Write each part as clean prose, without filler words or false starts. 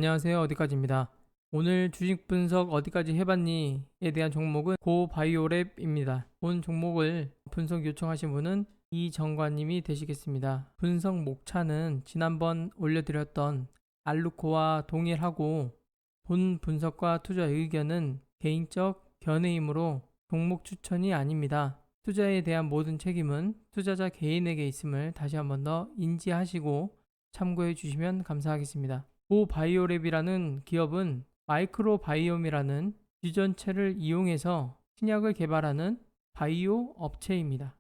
안녕하세요. 어디까지입니다. 오늘 주식 분석 어디까지 해봤니에 대한 종목은 고바이오랩입니다. 본 종목을 분석 요청하신 분은 이정관님이 되시겠습니다. 분석 목차는 지난번 올려드렸던 알루코와 동일하고 본 분석과 투자 의견은 개인적 견해이므로 종목 추천이 아닙니다. 투자에 대한 모든 책임은 투자자 개인에게 있음을 다시 한 번 더 인지하시고 참고해 주시면 감사하겠습니다. 고바이오랩이라는 기업은 마이크로바이옴이라는 유전체를 이용해서 신약을 개발하는 바이오 업체입니다.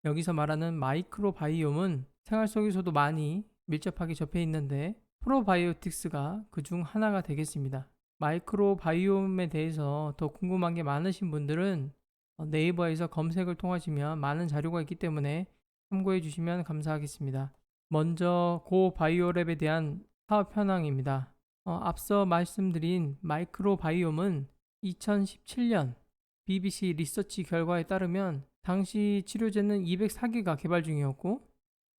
여기서 말하는 마이크로바이옴은 생활 속에서도 많이 밀접하게 접해 있는데 프로바이오틱스가 그 중 하나가 되겠습니다. 마이크로바이옴에 대해서 더 궁금한 게 많으신 분들은 네이버에서 검색을 통하시면 많은 자료가 있기 때문에 참고해 주시면 감사하겠습니다. 먼저 고바이오랩에 대한 사업 현황입니다. 앞서 말씀드린 마이크로바이옴은 2017년 BBC 리서치 결과에 따르면 당시 치료제는 204개가 개발 중이었고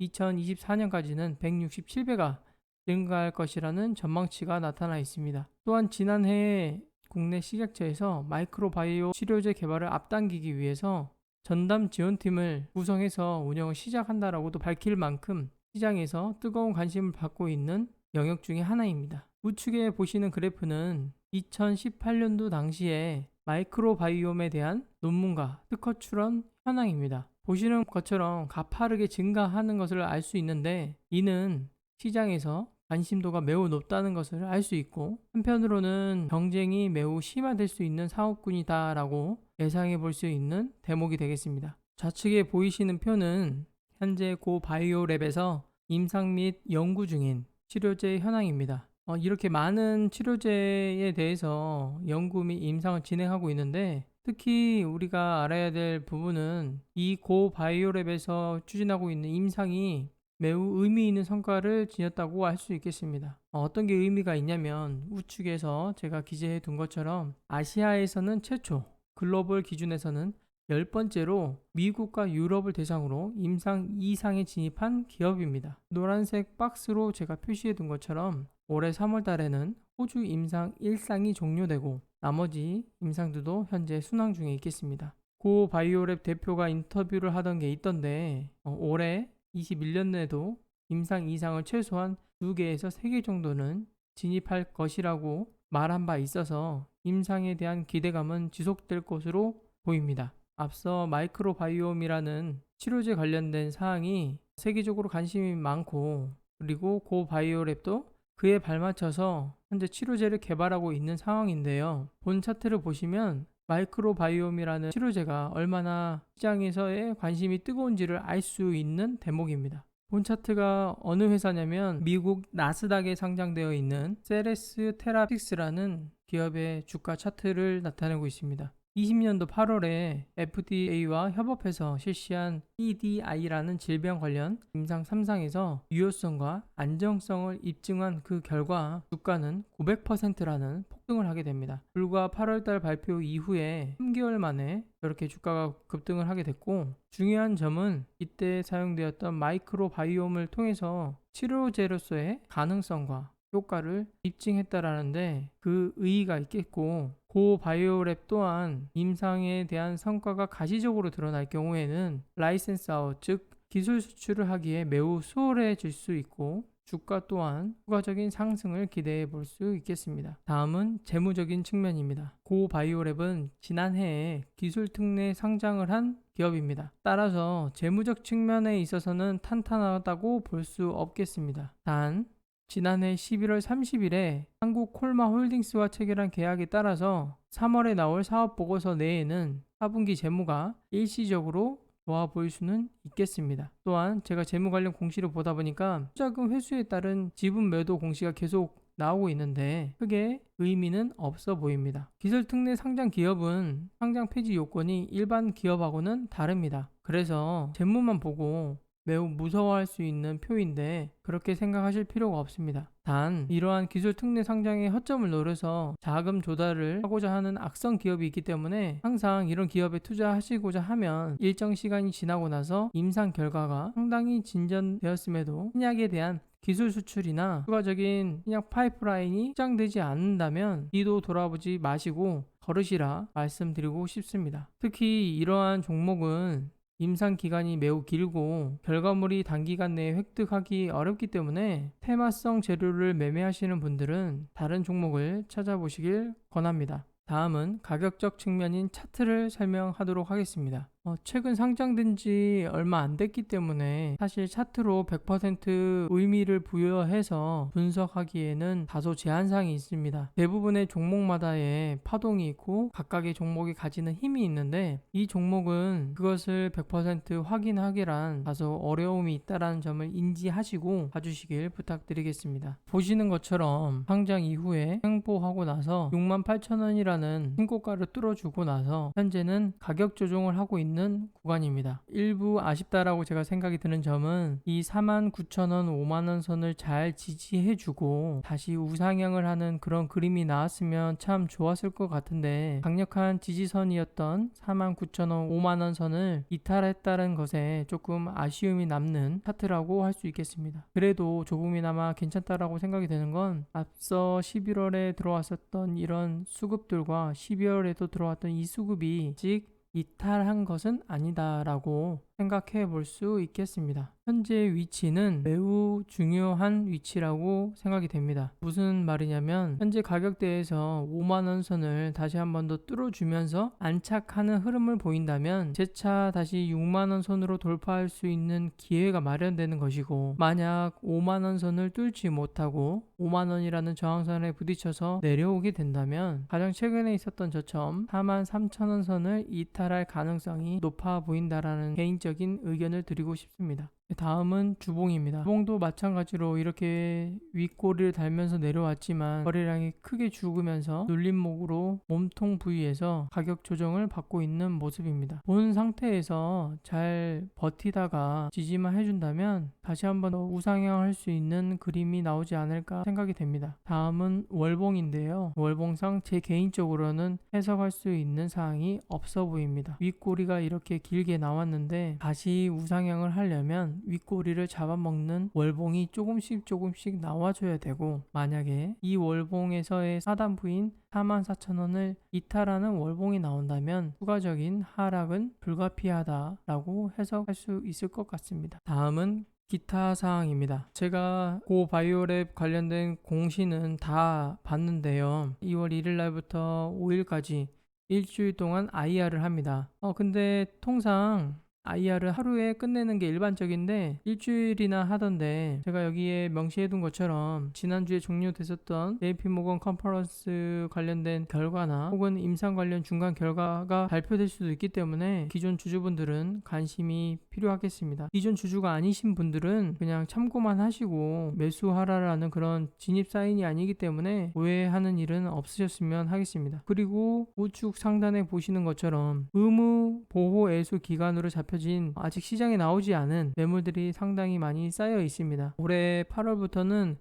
2024년까지는 167배가 증가할 것이라는 전망치가 나타나 있습니다. 또한 지난해에 국내 식약처에서 마이크로바이오 치료제 개발을 앞당기기 위해서 전담 지원팀을 구성해서 운영을 시작한다라고도 밝힐 만큼 시장에서 뜨거운 관심을 받고 있는 영역 중에 하나입니다. 우측에 보시는 그래프는 2018년도 당시에 마이크로바이옴에 대한 논문과 특허 출원 현황입니다. 보시는 것처럼 가파르게 증가하는 것을 알 수 있는데 이는 시장에서 관심도가 매우 높다는 것을 알 수 있고 한편으로는 경쟁이 매우 심화될 수 있는 사업군이다라고 예상해 볼 수 있는 대목이 되겠습니다. 좌측에 보이시는 표는 현재 고바이오랩에서 임상 및 연구 중인 치료제 현황입니다. 이렇게 많은 치료제에 대해서 연구 및 임상을 진행하고 있는데 특히 우리가 알아야 될 부분은 이 고바이오랩에서 추진하고 있는 임상이 매우 의미 있는 성과를 지녔다고 할 수 있겠습니다. 어떤 게 의미가 있냐면 우측에서 제가 기재해 둔 것처럼 아시아에서는 최초, 글로벌 기준에서는 10번째로 미국과 유럽을 대상으로 임상 2상에 진입한 기업입니다. 노란색 박스로 제가 표시해 둔 것처럼 올해 3월 달에는 호주 임상 1상이 종료되고 나머지 임상들도 현재 순항 중에 있겠습니다. 고 바이오랩 대표가 인터뷰를 하던 게 있던데 올해 21년에도 임상 2상을 최소한 2개에서 3개 정도는 진입할 것이라고 말한 바 있어서 임상에 대한 기대감은 지속될 것으로 보입니다. 앞서 마이크로바이옴이라는 치료제 관련된 사항이 세계적으로 관심이 많고 그리고 고바이오랩도 그에 발맞춰서 현재 치료제를 개발하고 있는 상황인데요. 본 차트를 보시면 마이크로바이옴이라는 치료제가 얼마나 시장에서의 관심이 뜨거운지를 알 수 있는 대목입니다. 본 차트가 어느 회사냐면 미국 나스닥에 상장되어 있는 세레스 테라픽스라는 기업의 주가 차트를 나타내고 있습니다. 20년도 8월에 FDA와 협업해서 실시한 CDI라는 질병 관련 임상 3상에서 유효성과 안정성을 입증한 그 결과 주가는 900%라는 폭등을 하게 됩니다. 불과 8월달 발표 이후에 3개월 만에 이렇게 주가가 급등을 하게 됐고 중요한 점은 이때 사용되었던 마이크로바이옴을 통해서 치료제로서의 가능성과 효과를 입증했다라는데 그 의의가 있겠고 고바이오랩 또한 임상에 대한 성과가 가시적으로 드러날 경우에는 라이센스 아웃 즉 기술 수출을 하기에 매우 수월해질 수 있고 주가 또한 추가적인 상승을 기대해 볼 수 있겠습니다. 다음은 재무적인 측면입니다. 고바이오랩은 지난해에 기술 특례 상장을 한 기업입니다. 따라서 재무적 측면에 있어서는 탄탄하다고 볼 수 없겠습니다. 단 지난해 11월 30일에 한국콜마홀딩스와 체결한 계약에 따라서 3월에 나올 사업보고서 내에는 4분기 재무가 일시적으로 좋아 보일 수는 있겠습니다. 또한 제가 재무 관련 공시를 보다 보니까 투자금 회수에 따른 지분 매도 공시가 계속 나오고 있는데 크게 의미는 없어 보입니다. 기술특례 상장 기업은 상장 폐지 요건이 일반 기업하고는 다릅니다. 그래서 재무만 보고 매우 무서워할 수 있는 표인데 그렇게 생각하실 필요가 없습니다. 단 이러한 기술 특례 상장의 허점을 노려서 자금 조달을 하고자 하는 악성 기업이 있기 때문에 항상 이런 기업에 투자하시고자 하면 일정 시간이 지나고 나서 임상 결과가 상당히 진전되었음에도 신약에 대한 기술 수출이나 추가적인 신약 파이프라인이 확장되지 않는다면 뒤도 돌아보지 마시고 걸으시라 말씀드리고 싶습니다. 특히 이러한 종목은 임상 기간이 매우 길고 결과물이 단기간 내에 획득하기 어렵기 때문에 테마성 재료를 매매하시는 분들은 다른 종목을 찾아보시길 권합니다. 다음은 가격적 측면인 차트를 설명하도록 하겠습니다. 최근 상장된 지 얼마 안 됐기 때문에 사실 차트로 100% 의미를 부여해서 분석하기에는 다소 제한사항이 있습니다. 대부분의 종목마다의 파동이 있고 각각의 종목이 가지는 힘이 있는데 이 종목은 그것을 100% 확인하기란 다소 어려움이 있다는 점을 인지하시고 봐주시길 부탁드리겠습니다. 보시는 것처럼 상장 이후에 횡보하고 나서 68,000원이라는 신고가를 뚫어주고 나서 현재는 가격 조정을 하고 있는 구간입니다. 일부 아쉽다라고 제가 생각이 드는 점은 이 49,000원, 5만원 선을 잘 지지해주고 다시 우상향을 하는 그런 그림이 나왔으면 참 좋았을 것 같은데 강력한 지지선이었던 49,000원, 5만원 선을 이탈했다는 것에 조금 아쉬움이 남는 차트라고 할 수 있겠습니다. 그래도 조금이나마 괜찮다라고 생각이 되는 건 앞서 11월에 들어왔었던 이런 수급들과 12월에도 들어왔던 이 수급이 아직 이탈한 것은 아니다라고 생각해 볼 수 있겠습니다. 현재 위치는 매우 중요한 위치라고 생각이 됩니다. 무슨 말이냐면 현재 가격대에서 5만원 선을 다시 한 번 더 뚫어주면서 안착하는 흐름을 보인다면 재차 다시 6만원 선으로 돌파할 수 있는 기회가 마련되는 것이고 만약 5만원 선을 뚫지 못하고 5만원이라는 저항선에 부딪혀서 내려오게 된다면 가장 최근에 있었던 저점 43,000원 선을 이탈할 가능성이 높아 보인다라는 개인적인 의견을 드리고 싶습니다. 다음은 주봉입니다. 주봉도 마찬가지로 이렇게 윗꼬리를 달면서 내려왔지만 거래량이 크게 죽으면서 눌림목으로 몸통 부위에서 가격 조정을 받고 있는 모습입니다. 본 상태에서 잘 버티다가 지지만 해준다면 다시 한번 더 우상향할 수 있는 그림이 나오지 않을까 생각이 됩니다. 다음은 월봉인데요. 월봉상 제 개인적으로는 해석할 수 있는 사항이 없어 보입니다. 윗꼬리가 이렇게 길게 나왔는데 다시 우상향을 하려면 윗꼬리를 잡아먹는 월봉이 조금씩 나와줘야 되고 만약에 이 월봉에서의 하단부인 44,000원을 이탈하는 월봉이 나온다면 추가적인 하락은 불가피하다라고 해석할 수 있을 것 같습니다. 다음은 기타 사항입니다. 제가 고바이오랩 관련된 공시는 다 봤는데요. 2월 1일 날부터 5일까지 일주일 동안 IR을 합니다. 근데 통상 IR을 하루에 끝내는 게 일반적인데 일주일이나 하던데 제가 여기에 명시해둔 것처럼 지난주에 종료됐었던 JP모건 컨퍼런스 관련된 결과나 혹은 임상 관련 중간 결과가 발표될 수도 있기 때문에 기존 주주분들은 관심이 필요하겠습니다. 기존 주주가 아니신 분들은 그냥 참고만 하시고 매수하라라는 그런 진입 사인이 아니기 때문에 오해하는 일은 없으셨으면 하겠습니다. 그리고 우측 상단에 보시는 것처럼 의무 보호 애수 기간으로 잡혀 아직 시장에 나오지 않은 매물들이 상당히 많이 쌓여 있습니다. 올해 8월부터는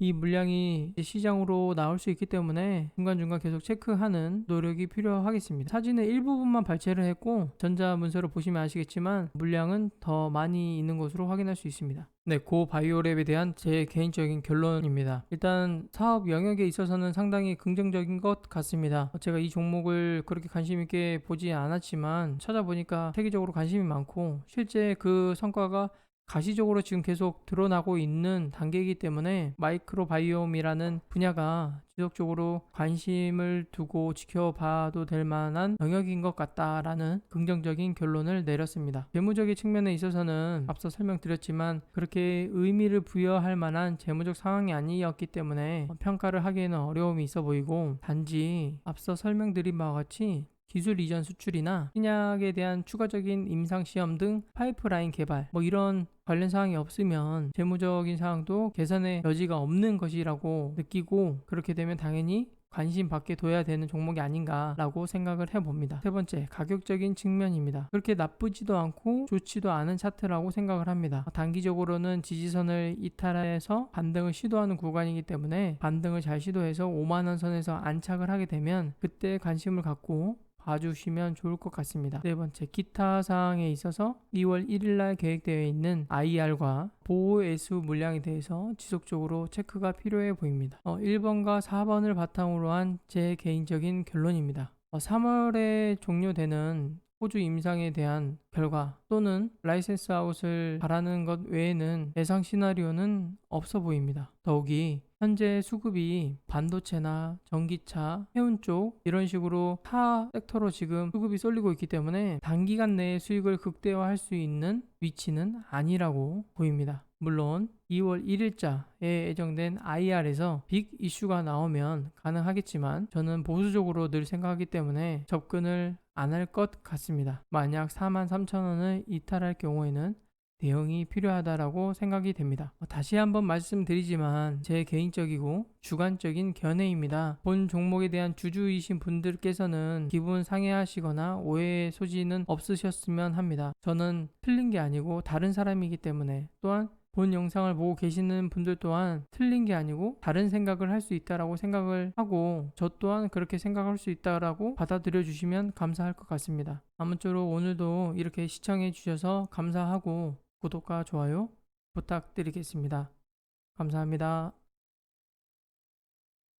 이 물량이 시장으로 나올 수 있기 때문에 중간중간 계속 체크하는 노력이 필요하겠습니다. 사진의 일부분만 발췌를 했고 전자문서로 보시면 아시겠지만 물량은 더 많이 있는 것으로 확인할 수 있습니다. 네, 고바이오랩에 대한 제 개인적인 결론입니다. 일단 사업 영역에 있어서는 상당히 긍정적인 것 같습니다. 제가 이 종목을 그렇게 관심 있게 보지 않았지만 찾아보니까 세계적으로 관심이 많고 실제 그 성과가 가시적으로 지금 계속 드러나고 있는 단계이기 때문에 마이크로바이옴이라는 분야가 지속적으로 관심을 두고 지켜봐도 될 만한 영역인 것 같다라는 긍정적인 결론을 내렸습니다. 재무적인 측면에 있어서는 앞서 설명드렸지만 그렇게 의미를 부여할 만한 재무적 상황이 아니었기 때문에 평가를 하기에는 어려움이 있어 보이고 단지 앞서 설명드린 바와 같이 기술 이전 수출이나 신약에 대한 추가적인 임상시험 등 파이프라인 개발 이런 관련 사항이 없으면 재무적인 사항도 개선의 여지가 없는 것이라고 느끼고 그렇게 되면 당연히 관심 받게 둬야 되는 종목이 아닌가라고 생각을 해봅니다. 세 번째, 가격적인 측면입니다. 그렇게 나쁘지도 않고 좋지도 않은 차트라고 생각을 합니다. 단기적으로는 지지선을 이탈해서 반등을 시도하는 구간이기 때문에 반등을 잘 시도해서 5만원 선에서 안착을 하게 되면 그때 관심을 갖고 봐주시면 좋을 것 같습니다. 네 번째, 기타 사항에 있어서 2월 1일날 계획되어 있는 IR과 보호애수 물량에 대해서 지속적으로 체크가 필요해 보입니다. 1번과 4번을 바탕으로 한 제 개인적인 결론입니다. 3월에 종료되는 호주 임상에 대한 결과 또는 라이센스 아웃을 바라는 것 외에는 예상 시나리오는 없어 보입니다. 더욱이 현재 수급이 반도체나 전기차, 해운 쪽 이런 식으로 타 섹터로 지금 수급이 쏠리고 있기 때문에 단기간 내에 수익을 극대화할 수 있는 위치는 아니라고 보입니다. 물론 2월 1일자에 예정된 IR에서 빅 이슈가 나오면 가능하겠지만 저는 보수적으로 늘 생각하기 때문에 접근을 안 할 것 같습니다. 만약 43,000원을 이탈할 경우에는 대응이 필요하다라고 생각이 됩니다. 다시 한번 말씀드리지만 제 개인적이고 주관적인 견해입니다. 본 종목에 대한 주주이신 분들께서는 기분 상해하시거나 오해의 소지는 없으셨으면 합니다. 저는 틀린 게 아니고 다른 사람이기 때문에, 또한 본 영상을 보고 계시는 분들 또한 틀린 게 아니고 다른 생각을 할 수 있다라고 생각을 하고 저 또한 그렇게 생각할 수 있다라고 받아들여 주시면 감사할 것 같습니다. 아무쪼록 오늘도 이렇게 시청해 주셔서 감사하고 구독과 좋아요 부탁드리겠습니다. 감사합니다.